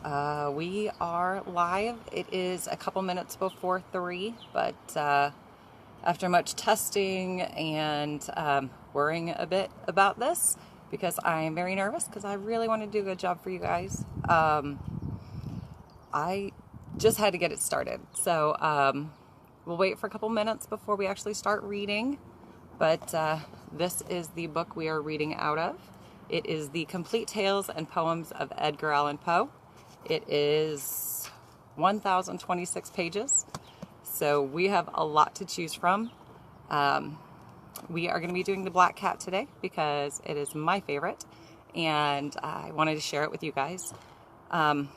We are live. It is a couple minutes before 3, but after much testing and worrying a bit about this, because I am very nervous, because I really want to do a good job for you guys, I just had to get it started. So we'll wait for a couple minutes before we actually start reading, but this is the book we are reading out of. It is The Complete Tales and Poems of Edgar Allan Poe. It is 1,026 pages, so we have a lot to choose from. We are going to be doing The Black Cat today because it is my favorite, and I wanted to share it with you guys. And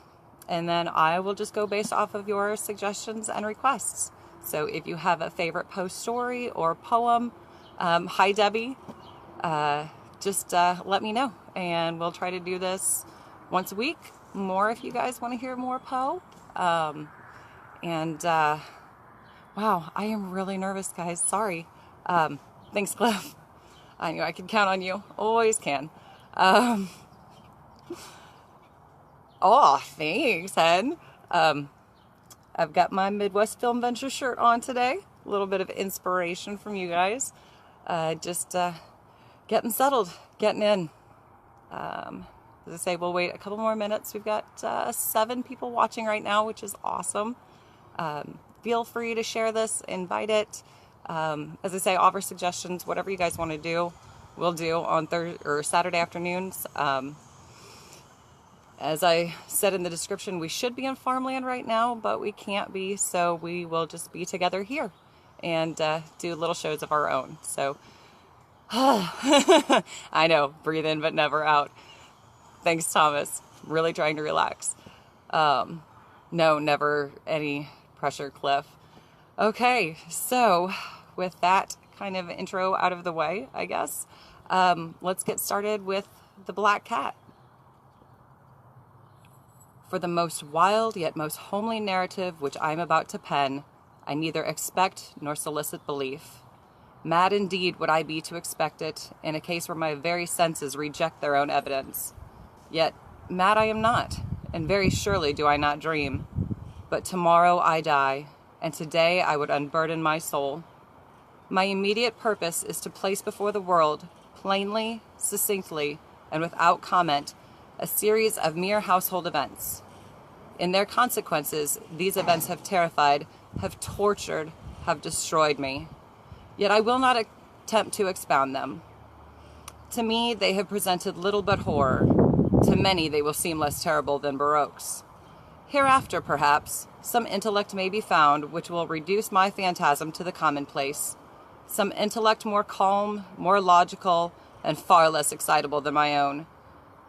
then I will just go based off of your suggestions and requests. So if you have a favorite Poe story or poem, hi Debbie, just let me know, and we'll try to do this once a week. More if you guys want to hear more Poe. Wow, I am really nervous, guys. Sorry. Thanks, Cliff. I knew I could count on you. Always can. Oh, thanks, Hen. I've got my Midwest Film Venture shirt on today. A little bit of inspiration from you guys. Just getting settled, getting in. As I say, we'll wait a couple more minutes. We've got 7 people watching right now, which is awesome. Feel free to share this, invite it. As I say, offer suggestions, whatever you guys want to do, we'll do on Thursday or Saturday afternoons. As I said in the description, we should be in farmland right now, but we can't be, so we will just be together here and do little shows of our own. So, I know, breathe in but never out. Thanks, Thomas. Really trying to relax. No, never any pressure, Cliff. Okay, so with that kind of intro out of the way, I guess, let's get started with The Black Cat. For the most wild yet most homely narrative which I am about to pen, I neither expect nor solicit belief. Mad indeed would I be to expect it, in a case where my very senses reject their own evidence. Yet mad I am not, and very surely do I not dream. But tomorrow I die, and today I would unburden my soul. My immediate purpose is to place before the world, plainly, succinctly, and without comment, a series of mere household events. In their consequences, these events have terrified, have tortured, have destroyed me. Yet I will not attempt to expound them. To me, they have presented little but horror. To many, they will seem less terrible than Baroque's. Hereafter, perhaps, some intellect may be found which will reduce my phantasm to the commonplace. Some intellect more calm, more logical, and far less excitable than my own,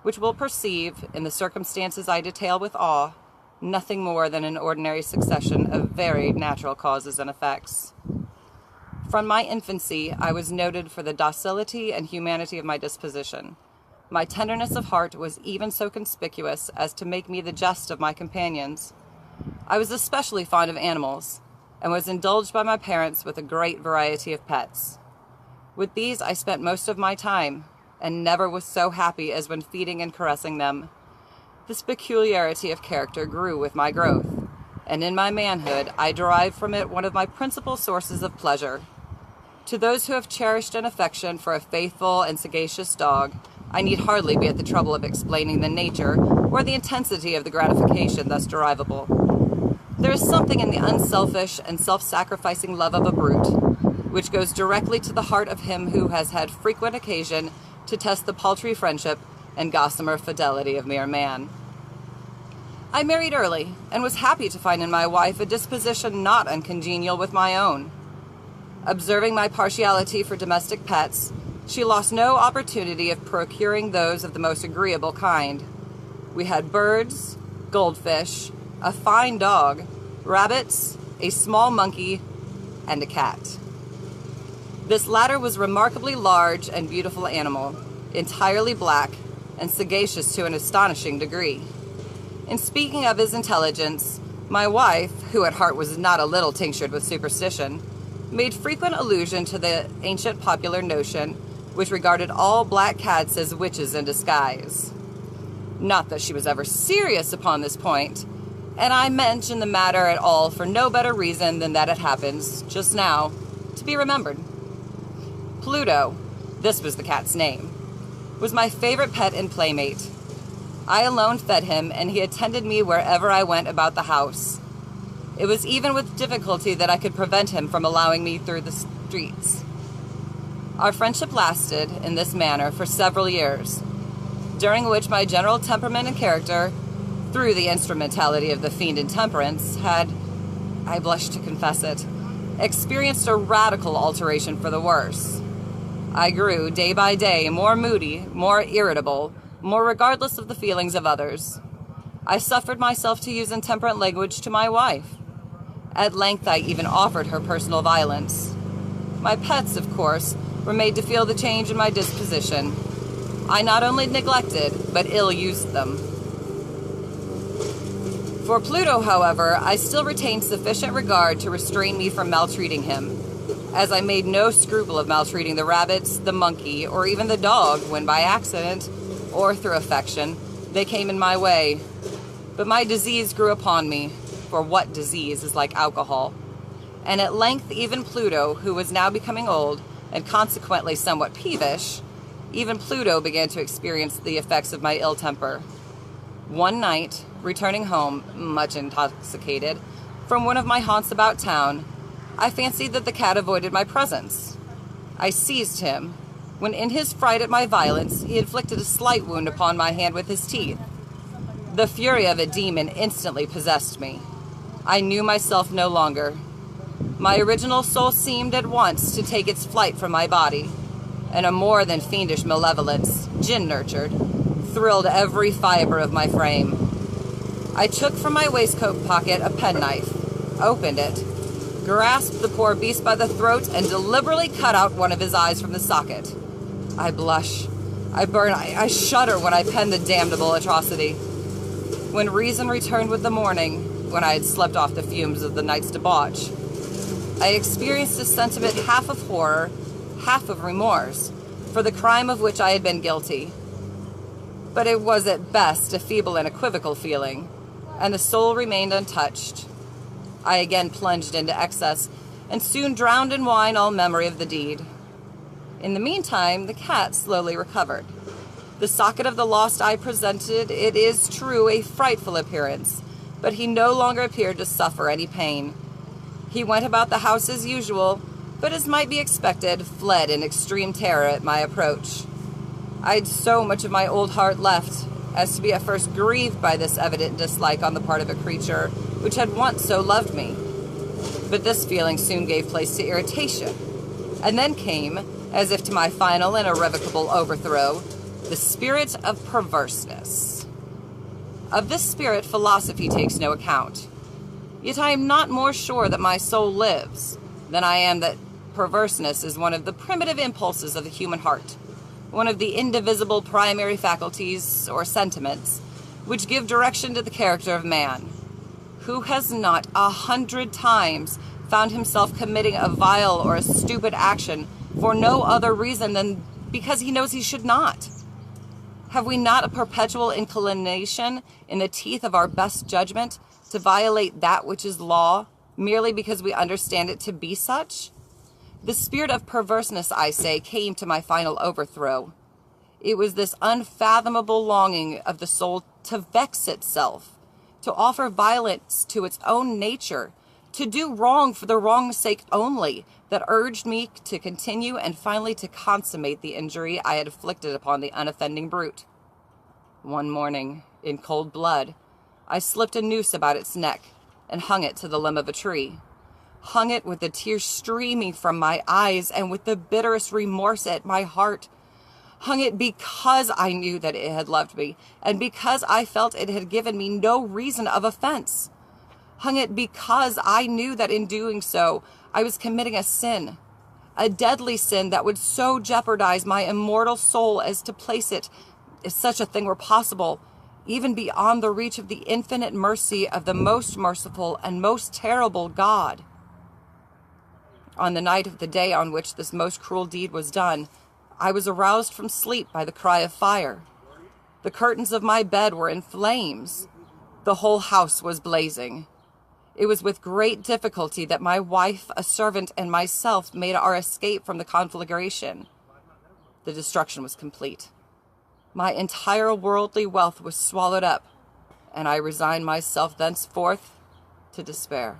which will perceive, in the circumstances I detail with awe, nothing more than an ordinary succession of very natural causes and effects. From my infancy, I was noted for the docility and humanity of my disposition. My tenderness of heart was even so conspicuous as to make me the jest of my companions. I was especially fond of animals, and was indulged by my parents with a great variety of pets. With these I spent most of my time, and never was so happy as when feeding and caressing them. This peculiarity of character grew with my growth, and in my manhood I derived from it one of my principal sources of pleasure. To those who have cherished an affection for a faithful and sagacious dog, I need hardly be at the trouble of explaining the nature or the intensity of the gratification thus derivable. There is something in the unselfish and self-sacrificing love of a brute, which goes directly to the heart of him who has had frequent occasion to test the paltry friendship and gossamer fidelity of mere man. I married early, and was happy to find in my wife a disposition not uncongenial with my own. Observing my partiality for domestic pets, she lost no opportunity of procuring those of the most agreeable kind. We had birds, goldfish, a fine dog, rabbits, a small monkey, and a cat. This latter was a remarkably large and beautiful animal, entirely black, and sagacious to an astonishing degree. In speaking of his intelligence, my wife, who at heart was not a little tinctured with superstition, made frequent allusion to the ancient popular notion which regarded all black cats as witches in disguise. Not that she was ever serious upon this point, and I mention the matter at all for no better reason than that it happens, just now, to be remembered. Pluto, this was the cat's name, was my favorite pet and playmate. I alone fed him, and he attended me wherever I went about the house. It was even with difficulty that I could prevent him from allowing me through the streets. Our friendship lasted, in this manner, for several years, during which my general temperament and character, through the instrumentality of the fiend intemperance, had, I blush to confess it, experienced a radical alteration for the worse. I grew, day by day, more moody, more irritable, more regardless of the feelings of others. I suffered myself to use intemperate language to my wife. At length I even offered her personal violence. My pets, of course, were made to feel the change in my disposition. I not only neglected, but ill-used them. For Pluto, however, I still retained sufficient regard to restrain me from maltreating him, as I made no scruple of maltreating the rabbits, the monkey, or even the dog when by accident, or through affection, they came in my way. But my disease grew upon me, for what disease is like alcohol? And at length even Pluto, who was now becoming old, and consequently somewhat peevish, even Pluto began to experience the effects of my ill temper. One night, returning home, much intoxicated, from one of my haunts about town, I fancied that the cat avoided my presence. I seized him, when in his fright at my violence, he inflicted a slight wound upon my hand with his teeth. The fury of a demon instantly possessed me. I knew myself no longer. My original soul seemed at once to take its flight from my body, and a more than fiendish malevolence, gin-nurtured, thrilled every fiber of my frame. I took from my waistcoat pocket a penknife, opened it, grasped the poor beast by the throat, and deliberately cut out one of his eyes from the socket. I blush, I burn, I shudder when I pen the damnable atrocity. When reason returned with the morning, when I had slept off the fumes of the night's debauch, I experienced a sentiment half of horror, half of remorse, for the crime of which I had been guilty. But it was at best a feeble and equivocal feeling, and the soul remained untouched. I again plunged into excess, and soon drowned in wine all memory of the deed. In the meantime, the cat slowly recovered. The socket of the lost eye presented, it is true, a frightful appearance, but he no longer appeared to suffer any pain. He went about the house as usual, but as might be expected, fled in extreme terror at my approach. I had so much of my old heart left as to be at first grieved by this evident dislike on the part of a creature which had once so loved me. But this feeling soon gave place to irritation, and then came, as if to my final and irrevocable overthrow, the spirit of perverseness. Of this spirit philosophy takes no account. Yet I am not more sure that my soul lives than I am that perverseness is one of the primitive impulses of the human heart, one of the indivisible primary faculties or sentiments which give direction to the character of man. Who has not 100 times found himself committing a vile or a stupid action for no other reason than because he knows he should not? Have we not a perpetual inclination in the teeth of our best judgment to violate that which is law merely because we understand it to be such? The spirit of perverseness, I say, came to my final overthrow. It was this unfathomable longing of the soul to vex itself, to offer violence to its own nature, to do wrong for the wrong's sake only, that urged me to continue and finally to consummate the injury I had inflicted upon the unoffending brute. One morning, in cold blood, I slipped a noose about its neck and hung it to the limb of a tree. Hung it with the tears streaming from my eyes and with the bitterest remorse at my heart. Hung it because I knew that it had loved me, and because I felt it had given me no reason of offense. Hung it because I knew that in doing so, I was committing a sin, a deadly sin that would so jeopardize my immortal soul as to place it, if such a thing were possible, even beyond the reach of the infinite mercy of the most merciful and most terrible God. On the night of the day on which this most cruel deed was done, I was aroused from sleep by the cry of fire. The curtains of my bed were in flames. The whole house was blazing. It was with great difficulty that my wife, a servant, and myself made our escape from the conflagration. The destruction was complete. My entire worldly wealth was swallowed up, and I resigned myself thenceforth to despair.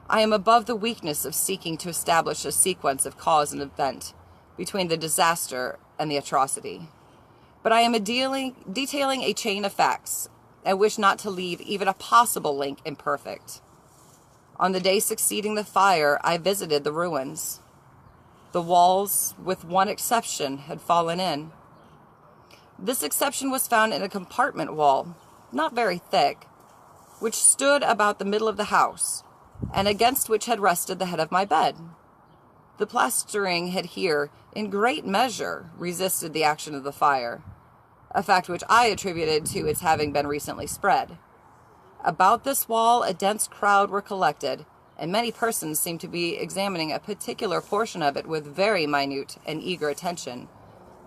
I am above the weakness of seeking to establish a sequence of cause and event between the disaster and the atrocity. But I am detailing a chain of facts and wish not to leave even a possible link imperfect. On the day succeeding the fire, I visited the ruins. The walls, with one exception, had fallen in. This exception was found in a compartment wall, not very thick, which stood about the middle of the house, and against which had rested the head of my bed. The plastering had here, in great measure, resisted the action of the fire, a fact which I attributed to its having been recently spread. About this wall a dense crowd were collected, and many persons seemed to be examining a particular portion of it with very minute and eager attention.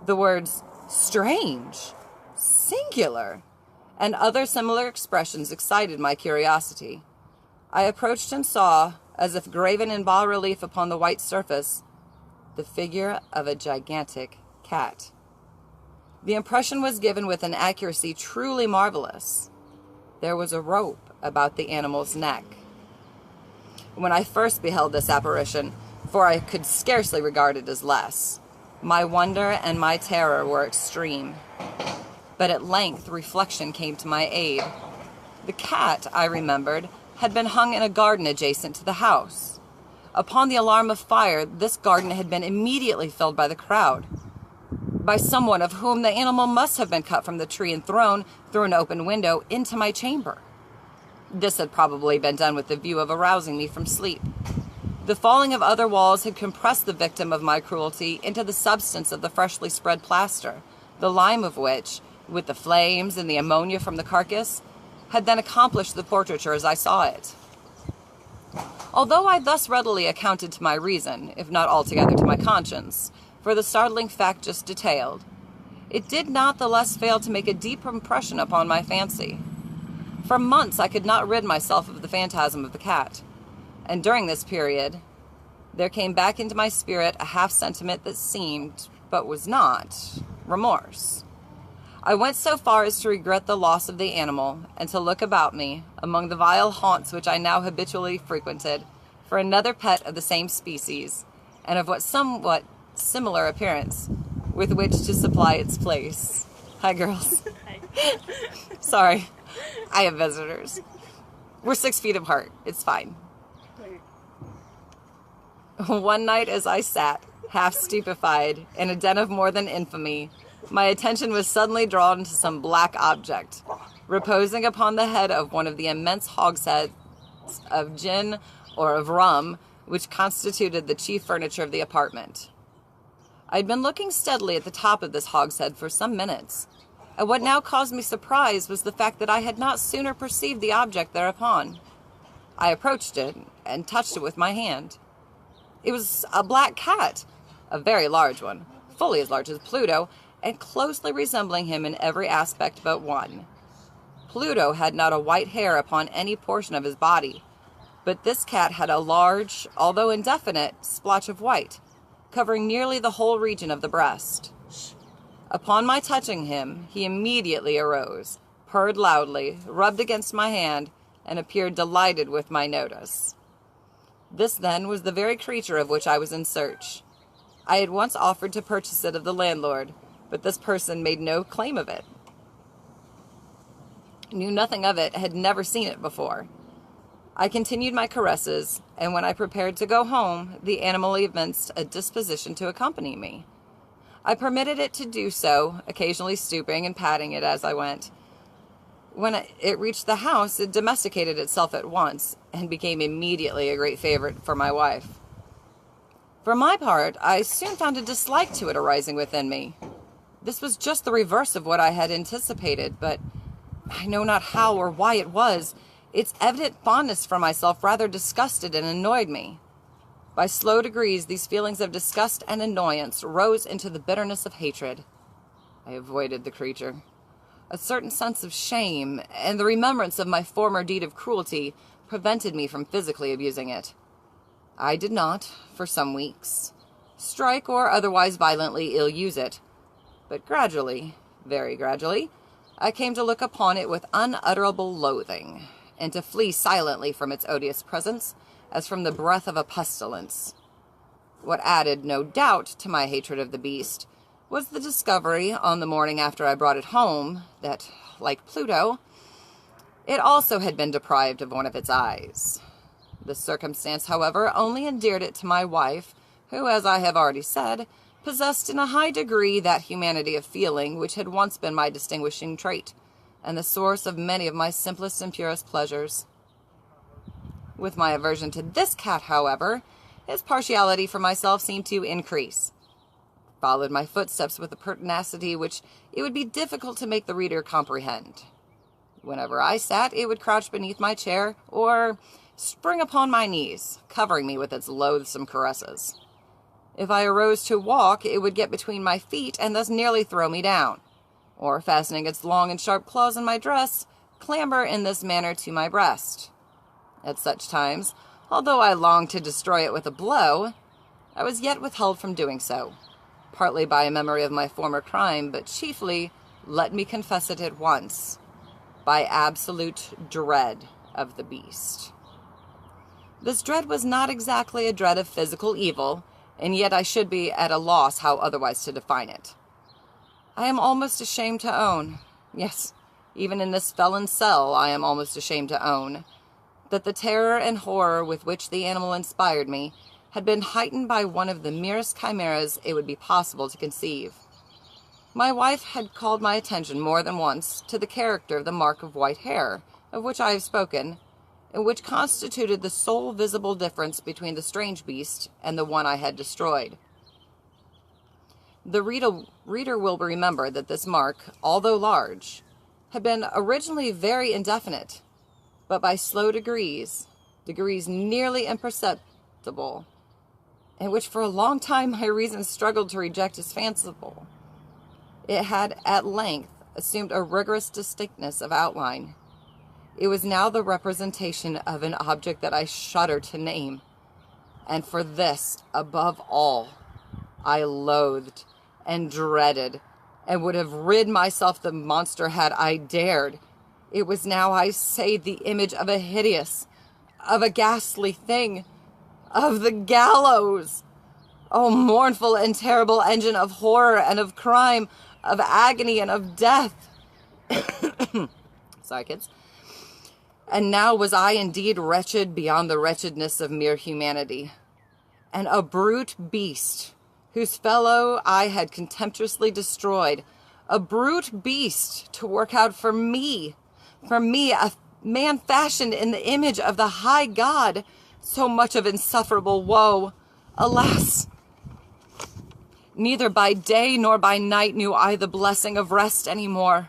The words "strange," "singular," and other similar expressions excited my curiosity. I approached and saw, as if graven in bas-relief upon the white surface, the figure of a gigantic cat. The impression was given with an accuracy truly marvelous. There was a rope about the animal's neck. When I first beheld this apparition, for I could scarcely regard it as less, my wonder and my terror were extreme. But at length reflection came to my aid. The cat, I remembered, had been hung in a garden adjacent to the house. Upon the alarm of fire, this garden had been immediately filled by the crowd, by someone of whom the animal must have been cut from the tree and thrown through an open window into my chamber. This had probably been done with the view of arousing me from sleep. The falling of other walls had compressed the victim of my cruelty into the substance of the freshly spread plaster, the lime of which, with the flames and the ammonia from the carcass, had then accomplished the portraiture as I saw it. Although I thus readily accounted to my reason, if not altogether to my conscience, for the startling fact just detailed, it did not the less fail to make a deep impression upon my fancy. For months I could not rid myself of the phantasm of the cat, and during this period there came back into my spirit a half-sentiment that seemed, but was not, remorse. I went so far as to regret the loss of the animal, and to look about me, among the vile haunts which I now habitually frequented, for another pet of the same species, and of what somewhat similar appearance, with which to supply its place. Hi, girls. Hi. Sorry, I have visitors. We're 6 feet apart. It's fine. One night as I sat, half stupefied, in a den of more than infamy, my attention was suddenly drawn to some black object, reposing upon the head of one of the immense hogsheads of gin or of rum, which constituted the chief furniture of the apartment. I had been looking steadily at the top of this hogshead for some minutes, and what now caused me surprise was the fact that I had not sooner perceived the object thereupon. I approached it and touched it with my hand. It was a black cat, a very large one, fully as large as Pluto, and closely resembling him in every aspect but one. Pluto had not a white hair upon any portion of his body, but this cat had a large, although indefinite, splotch of white, covering nearly the whole region of the breast. Upon my touching him, he immediately arose, purred loudly, rubbed against my hand, and appeared delighted with my notice. This, then, was the very creature of which I was in search. I had once offered to purchase it of the landlord, but this person made no claim of it, knew nothing of it, had never seen it before. I continued my caresses, and when I prepared to go home, the animal evinced a disposition to accompany me. I permitted it to do so, occasionally stooping and patting it as I went. When it reached the house, it domesticated itself at once, and became immediately a great favorite for my wife. For my part, I soon found a dislike to it arising within me. This was just the reverse of what I had anticipated, but I know not how or why it was. Its evident fondness for myself rather disgusted and annoyed me. By slow degrees, these feelings of disgust and annoyance rose into the bitterness of hatred. I avoided the creature. A certain sense of shame and the remembrance of my former deed of cruelty prevented me from physically abusing it. I did not, for some weeks, strike or otherwise violently ill-use it, but gradually, very gradually, I came to look upon it with unutterable loathing, and to flee silently from its odious presence, as from the breath of a pestilence. What added, no doubt, to my hatred of the beast was the discovery, on the morning after I brought it home, that, like Pluto, it also had been deprived of one of its eyes. The circumstance, however, only endeared it to my wife, who, as I have already said, possessed in a high degree that humanity of feeling which had once been my distinguishing trait, and the source of many of my simplest and purest pleasures. With my aversion to this cat, however, his partiality for myself seemed to increase. Followed my footsteps with a pertinacity which it would be difficult to make the reader comprehend. Whenever I sat, it would crouch beneath my chair, or spring upon my knees, covering me with its loathsome caresses. If I arose to walk, it would get between my feet and thus nearly throw me down, or, fastening its long and sharp claws in my dress, clamber in this manner to my breast. At such times, although I longed to destroy it with a blow, I was yet withheld from doing so, partly by a memory of my former crime, but chiefly, let me confess it at once, by absolute dread of the beast. This dread was not exactly a dread of physical evil, and yet I should be at a loss how otherwise to define it. I am almost ashamed to own, yes, even in this felon's cell I am almost ashamed to own, that the terror and horror with which the animal inspired me had been heightened by one of the merest chimeras it would be possible to conceive. My wife had called my attention more than once to the character of the mark of white hair, of which I have spoken, and which constituted the sole visible difference between the strange beast and the one I had destroyed. The reader will remember that this mark, although large, had been originally very indefinite, but by slow degrees nearly imperceptible, and which for a long time my reason struggled to reject as fanciful. It had at length assumed a rigorous distinctness of outline. It was now the representation of an object that I shudder to name, and for this, above all, I loathed and dreaded, and would have rid myself the monster had I dared. It was now, I say, the image of a hideous, of a ghastly thing, of the gallows. O mournful and terrible engine of horror and of crime, of agony and of death. Sorry, kids. And now was I indeed wretched beyond the wretchedness of mere humanity, and a brute beast, whose fellow I had contemptuously destroyed, a brute beast to work out for me, a man fashioned in the image of the high God, so much of insufferable woe. Alas! Neither by day nor by night knew I the blessing of rest any more.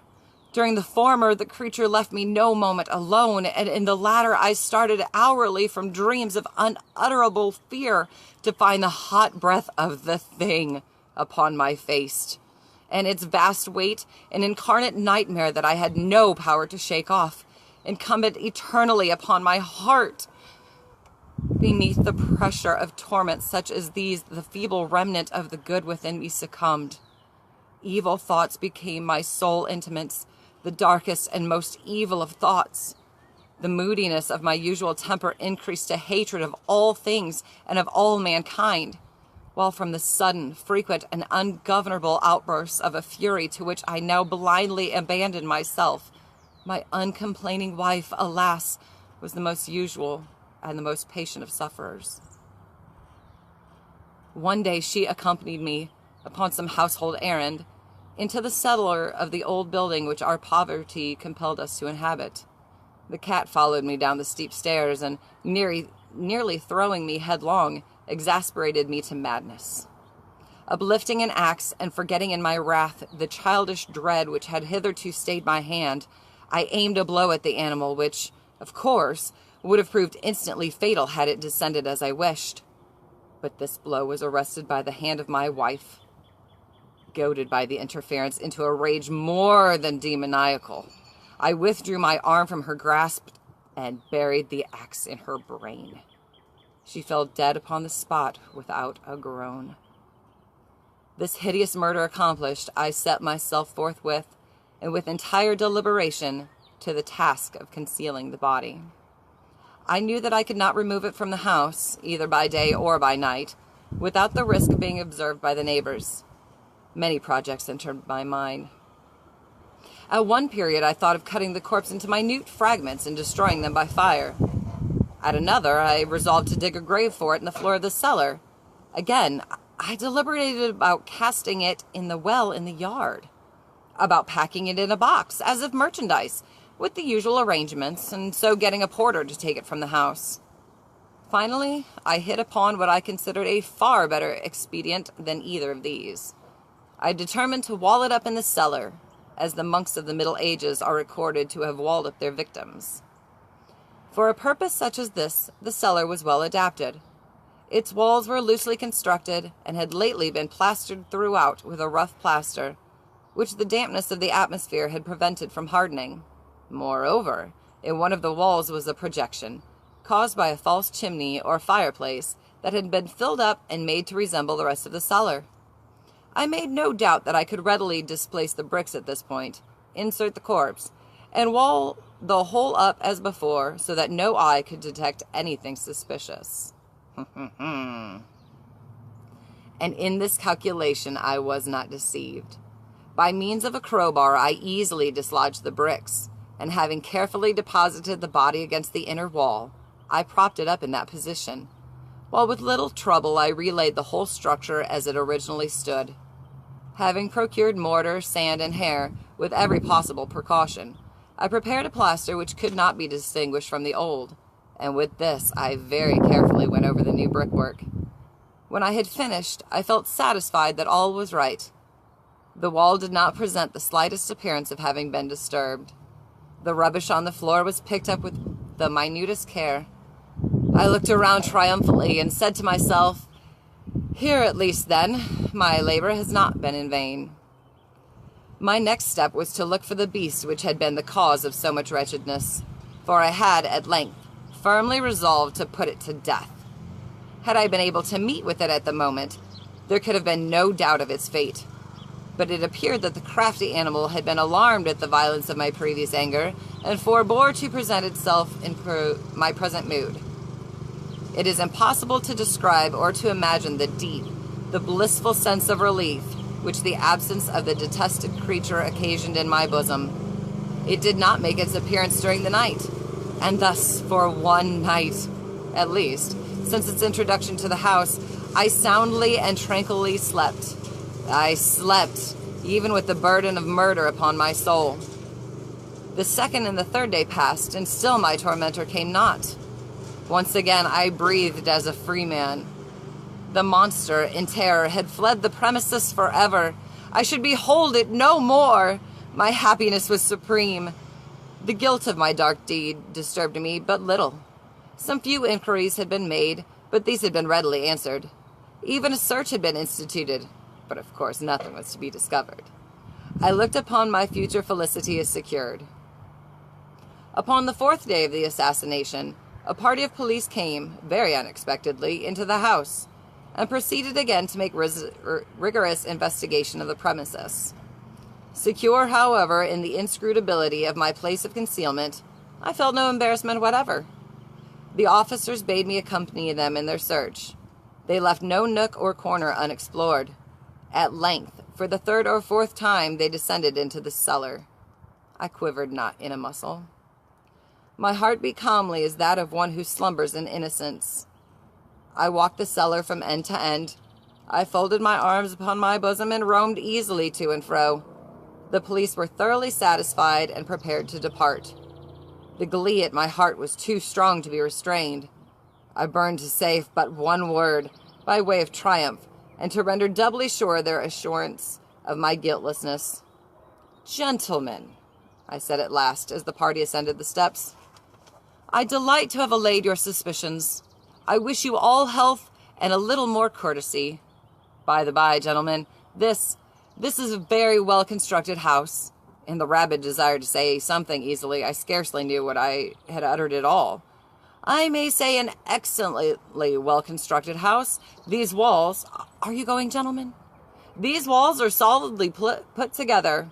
During the former, the creature left me no moment alone, and in the latter I started hourly from dreams of unutterable fear to find the hot breath of the thing upon my face, and its vast weight an incarnate nightmare that I had no power to shake off, incumbent eternally upon my heart. Beneath the pressure of torments such as these, the feeble remnant of the good within me succumbed. Evil thoughts became my sole intimates, the darkest and most evil of thoughts. The moodiness of my usual temper increased to hatred of all things and of all mankind, while from the sudden, frequent, and ungovernable outbursts of a fury to which I now blindly abandoned myself, my uncomplaining wife, alas, was the most usual and the most patient of sufferers. One day she accompanied me, upon some household errand, into the cellar of the old building which our poverty compelled us to inhabit. The cat followed me down the steep stairs, and nearly throwing me headlong, exasperated me to madness. Uplifting an axe, and forgetting in my wrath the childish dread which had hitherto stayed my hand, I aimed a blow at the animal which, of course, would have proved instantly fatal had it descended as I wished. But this blow was arrested by the hand of my wife. Goaded by the interference into a rage more than demoniacal, I withdrew my arm from her grasp and buried the axe in her brain. She fell dead upon the spot without a groan. This hideous murder accomplished, I set myself forthwith, and with entire deliberation, to the task of concealing the body. I knew that I could not remove it from the house, either by day or by night, without the risk of being observed by the neighbors. Many projects entered my mind. At one period, I thought of cutting the corpse into minute fragments and destroying them by fire. At another, I resolved to dig a grave for it in the floor of the cellar. Again, I deliberated about casting it in the well in the yard, about packing it in a box, as if merchandise, with the usual arrangements, and so getting a porter to take it from the house. Finally, I hit upon what I considered a far better expedient than either of these. I determined to wall it up in the cellar, as the monks of the Middle Ages are recorded to have walled up their victims. For a purpose such as this, the cellar was well adapted. Its walls were loosely constructed, and had lately been plastered throughout with a rough plaster, which the dampness of the atmosphere had prevented from hardening. Moreover, in one of the walls was a projection, caused by a false chimney or fireplace, that had been filled up and made to resemble the rest of the cellar. I made no doubt that I could readily displace the bricks at this point, insert the corpse, and wall the whole up as before, so that no eye could detect anything suspicious. And in this calculation I was not deceived. By means of a crowbar I easily dislodged the bricks, and having carefully deposited the body against the inner wall, I propped it up in that position, while with little trouble I relaid the whole structure as it originally stood. Having procured mortar, sand, and hair with every possible precaution, I prepared a plaster which could not be distinguished from the old, and with this I very carefully went over the new brickwork. When I had finished, I felt satisfied that all was right. The wall did not present the slightest appearance of having been disturbed. The rubbish on the floor was picked up with the minutest care. I looked around triumphantly and said to myself, "Here at least, then, my labor has not been in vain." My next step was to look for the beast which had been the cause of so much wretchedness, for I had, at length, firmly resolved to put it to death. Had I been able to meet with it at the moment, there could have been no doubt of its fate. But it appeared that the crafty animal had been alarmed at the violence of my previous anger, and forbore to present itself in my present mood. It is impossible to describe or to imagine the deep, the blissful sense of relief which the absence of the detested creature occasioned in my bosom. It did not make its appearance during the night, and thus, for one night, at least, since its introduction to the house, I soundly and tranquilly slept. I slept, even with the burden of murder upon my soul. The second and the third day passed, and still my tormentor came not. Once again I breathed as a free man. The monster, in terror, had fled the premises forever. I should behold it no more. My happiness was supreme. The guilt of my dark deed disturbed me but little. Some few inquiries had been made, but these had been readily answered. Even a search had been instituted, but of course nothing was to be discovered. I looked upon my future felicity as secured. Upon the fourth day of the assassination, a party of police came, very unexpectedly, into the house, and proceeded again to make rigorous investigation of the premises. Secure, however, in the inscrutability of my place of concealment, I felt no embarrassment whatever. The officers bade me accompany them in their search. They left no nook or corner unexplored. At length, for the third or fourth time, they descended into the cellar. I quivered not in a muscle. My heart beat calmly as that of one who slumbers in innocence. I walked the cellar from end to end. I folded my arms upon my bosom and roamed easily to and fro. The police were thoroughly satisfied and prepared to depart. The glee at my heart was too strong to be restrained. I burned to say but one word, by way of triumph, and to render doubly sure their assurance of my guiltlessness. "Gentlemen," I said at last, as the party ascended the steps, "I delight to have allayed your suspicions. I wish you all health and a little more courtesy. By the by, gentlemen, this This is a very well-constructed house. In the rabid desire to say something easily, I scarcely knew what I had uttered at all. I may say an excellently well-constructed house. These walls... Are you going, gentlemen? These walls are solidly put together.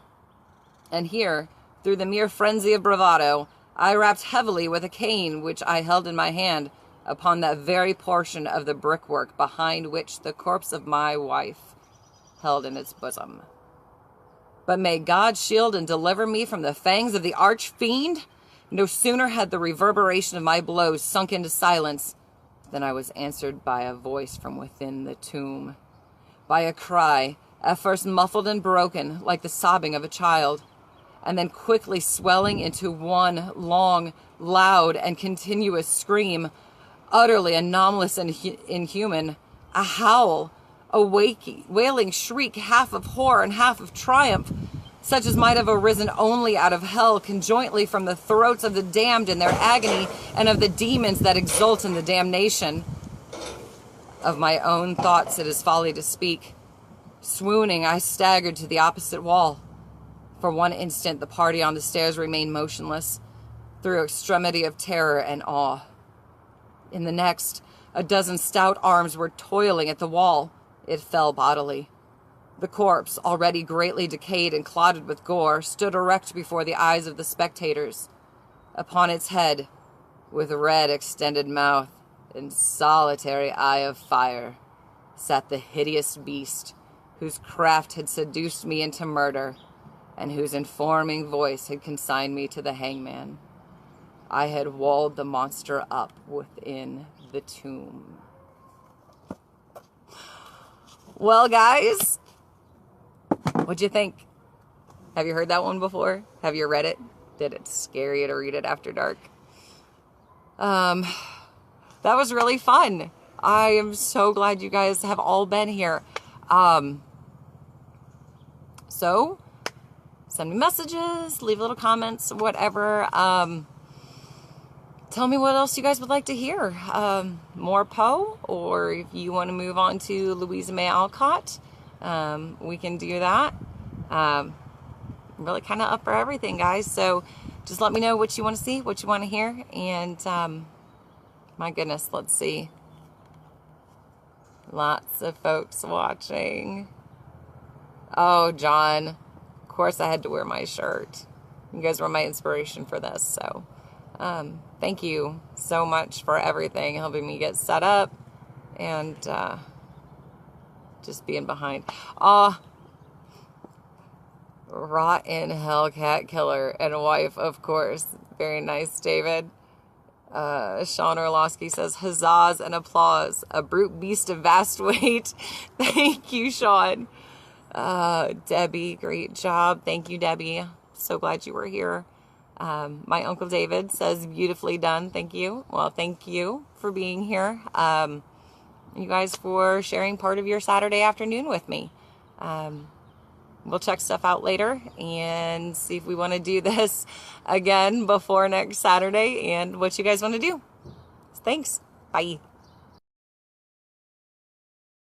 And here, through the mere frenzy of bravado, I rapped heavily with a cane which I held in my hand upon that very portion of the brickwork behind which the corpse of my wife held in its bosom. But may God shield and deliver me from the fangs of the arch-fiend? No sooner had the reverberation of my blows sunk into silence than I was answered by a voice from within the tomb, by a cry, at first muffled and broken, like the sobbing of a child, and then quickly swelling into one long, loud, and continuous scream, utterly anomalous and inhuman, a howl, a wailing shriek, half of horror and half of triumph, such as might have arisen only out of hell, conjointly from the throats of the damned in their agony, and of the demons that exult in the damnation. Of my own thoughts it is folly to speak. Swooning, I staggered to the opposite wall. For one instant the party on the stairs remained motionless, through extremity of terror and awe. In the next, a dozen stout arms were toiling at the wall. It fell bodily. The corpse, already greatly decayed and clotted with gore, stood erect before the eyes of the spectators. Upon its head, with red extended mouth and solitary eye of fire, sat the hideous beast whose craft had seduced me into murder, and whose informing voice had consigned me to the hangman. I had walled the monster up within the tomb. Well, guys, what'd you think? Have you heard that one before? Have you read it? Did it scare you to read it after dark? That was really fun. I am so glad you guys have all been here. So, send me messages, leave little comments, whatever. Tell me what else you guys would like to hear. More Poe, or if you want to move on to Louisa May Alcott, we can do that. Really kind of up for everything, guys. So just let me know what you want to see, what you want to hear. And my goodness, let's see. Lots of folks watching. Oh, John. Of course I had to wear my shirt. You guys were my inspiration for this, so... thank you so much for everything, helping me get set up and just being behind. Rotten Hellcat Killer and wife, of course. Very nice, David. Sean Orlowski says, huzzahs and applause. A brute beast of vast weight. Thank you, Sean. Debbie, great job. Thank you, Debbie. So glad you were here. My Uncle David says, beautifully done. Thank you. Well, thank you for being here. You guys for sharing part of your Saturday afternoon with me. We'll check stuff out later and see if we want to do this again before next Saturday and what you guys want to do. Thanks. Bye.